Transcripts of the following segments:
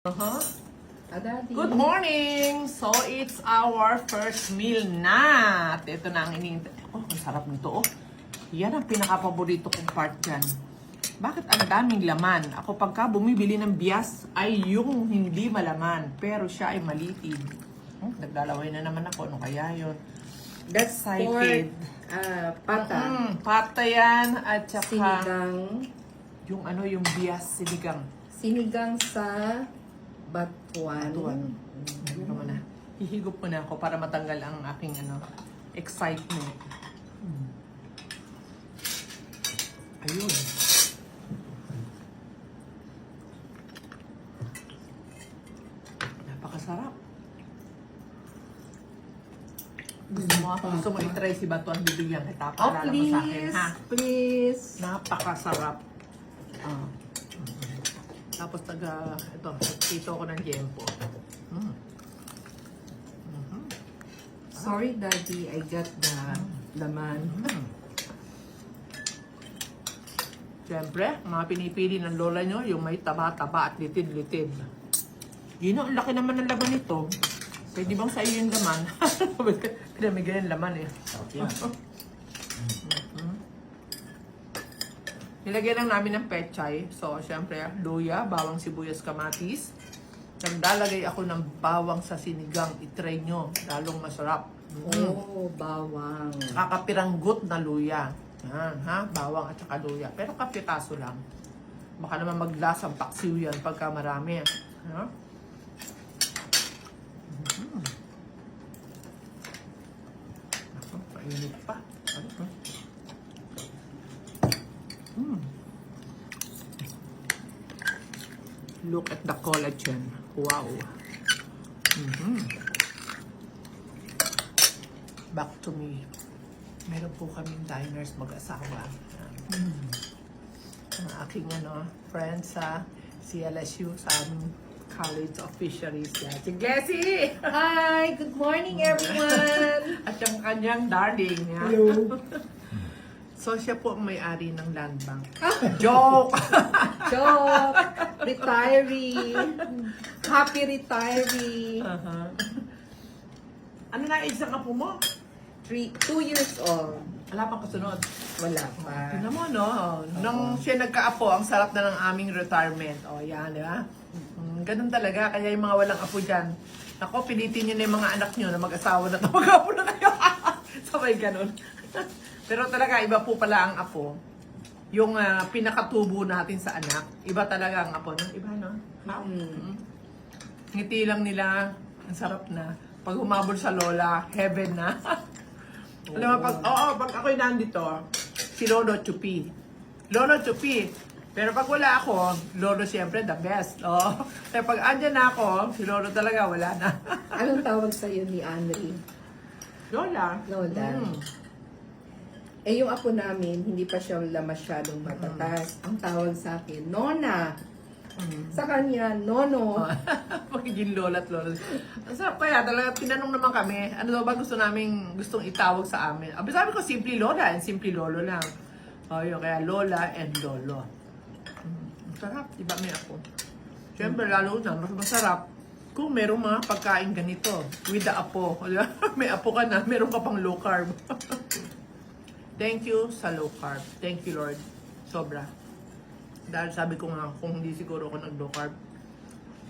Uh-huh. Daddy. Good morning! So, it's our first meal na. At ito na ang iniintay. Oh, ang sarap nito, oh. Yan ang pinaka-paborito kong part dyan. Bakit ang daming laman? Ako pagka bumibili ng bias ay yung hindi malaman. Pero siya ay malitid. Naglalaway na naman ako. Ano kaya yun? That's Excited. pork, pata. Pata yan. At saka Sinigang. yung ano, yung bias sinigang. Sinigang sa batuan. Tuwan. Ano mo na. Hihigop mo na ako para matanggal ang aking excitement. Ayun. Napakasarap. Gusto mo i-try si Batuan, bibigyan kita. Oh, Paalala mo sa akin, please. ha? Please. Napakasarap. Ah. Tapos ito, nagtito ko ng jempo. Sorry, Daddy. I got the laman. Siyempre, mga pinipili ng lola nyo, yung may taba-taba at litid-litid. Yun, ang laki naman ng laman nito. Pwede bang sa iyo yung laman? Pinamigay yung laman eh. Nilagyan lang namin ng pechay. So, siyempre, luya, bawang sibuyas, kamatis. Nagdalagay ako ng bawang sa sinigang. I-try nyo. Lalong masarap. Oh, bawang. Kakapiranggot na luya. Yan, ha? Bawang at saka luya. Pero kapitaso lang. Baka naman maglasang paksiw yan pagka marami. Ha? Ako, painit pa. Look at the collagen. Wow. Back to me. Meron po kaming diners mag-asawa. Ang aking friends sa CLSU sa aming College of Fisheries. Yan. Si Jessie! Hi! Good morning, everyone! At yung kanyang darling. Yan. Hello. So, siya po ang may-ari ng land bank. Joke! Joke! Retiree! Happy retiree! Ano na age ng apo mo? 2 years old. Wala pang kasunod. Wala pa. Tingnan mo, no? Nung siya nagka-apo, ang sarap na ng aming retirement. O, yan, di ba? Ganun talaga. Kaya yung mga walang apo dyan, ako, pilitin nyo na yung mga anak nyo na mag-asawa na mag-apo na kayo. Sabay ganun. Pero talaga, iba po pala ang apo. Yung pinakatubo natin sa anak, iba talaga ang apo. No? Iba, no? Ngiti lang nila, ang sarap na. Pag humabol sa lola, heaven na. Alam mo, pag ako'y nandito, si Lolo Chupi. Lolo Chupi. Pero pag wala ako, Lolo siyempre the best. Oh. Kaya pag andyan na ako, si Lolo talaga wala na. Anong tawag sa'yo ni Henry? Lola. Lola. Eh, yung apo namin, hindi pa siya masyadong matatas. Ang tawag sa akin, Nona. Sa kanya, Nono. Magiging lola at lola. Ang sarap kaya talaga, tinanong naman kami, ano daw ba gustong itawag sa amin. Sabi ko, simple lola and simple lolo lang. O yun, kaya lola and lolo. Ang sarap, iba may apo. Siyempre, lalo na, mas masarap kung merong mga pagkain ganito with the apo. May apo ka na, meron ka pang low carb. Thank you sa low carb. Thank you, Lord. Sobra. Dahil sabi ko nga, kung hindi siguro ako nag-low carb,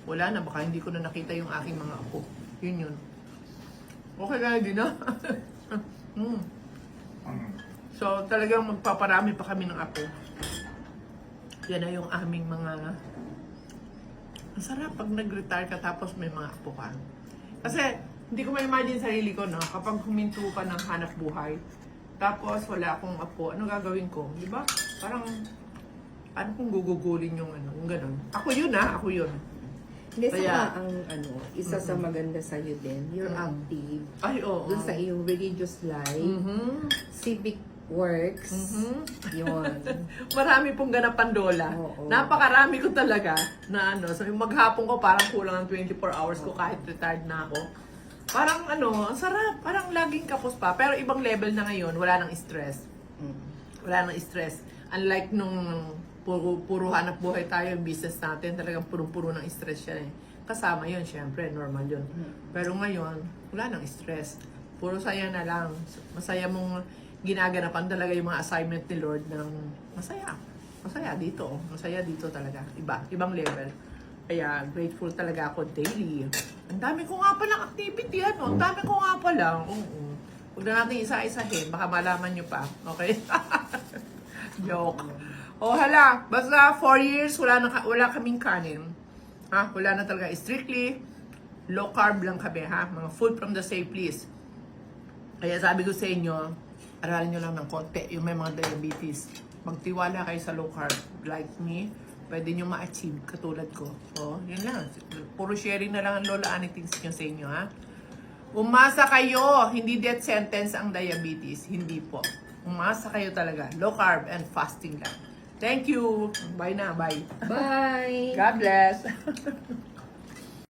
wala na, baka hindi ko na nakita yung aking mga apo. Yun. Okay ka na din, ha? So, talagang magpaparami pa kami ng apo. Yan na yung aming mga... Ang sarap pag nag-retire ka tapos may mga apo ka. Kasi, hindi ko ma-imagine sarili ko, no? Kapag huminto ka ng hanap buhay, tapos wala akong apo, ano gagawin ko? Di ba? Parang... Ano kung gugugulin yung yung ganun? Ako yun, ako yun. Hindi, Kaya- saka ang isa sa maganda sa'yo din, you're active. Ay, oo. Doon sa iyong religious life, civic works, yun. Marami pong ganapan, Lola. Oo. Napakarami ko talaga na so yung maghapon ko parang kulang ng 24 hours ko kahit retired na ako. Parang ang sarap. Parang laging kapos pa. Pero ibang level na ngayon, wala nang stress. Wala nang stress. Unlike nung puro hanap buhay tayo, yung business natin, talagang puro-puro ng stress yan eh. Kasama yun, syempre, normal yun. Pero ngayon, wala nang stress. Puro saya na lang. Masaya mong ginaganapan talaga yung mga assignment ni Lord ng masaya. Masaya dito. Masaya dito talaga. Ibang level. Kaya grateful talaga ako daily. Ang dami ko nga palang activity ano. Ang dami ko nga palang. Oo. Huwag na natin isa-isahin. Baka malaman nyo pa. Okay? Joke. O hala. Basta 4 years, wala kaming kanin. Ha? Wala na talaga. Strictly low carb lang kami ha. Mga food from the safe place. Kaya sabi ko sa inyo, aralin nyo lang ng konti. Yung may mga diabetes. Magtiwala kayo sa low carb. Like me, pwede nyo ma-achieve katulad ko. O, yun lang. Puro sharing na lang ang Lola Annie things nyo sa inyo, ha? Umasa kayo. Hindi death sentence ang diabetes. Hindi po. Umasa kayo talaga. Low carb and fasting lang. Thank you. Bye na. Bye. Bye! God bless.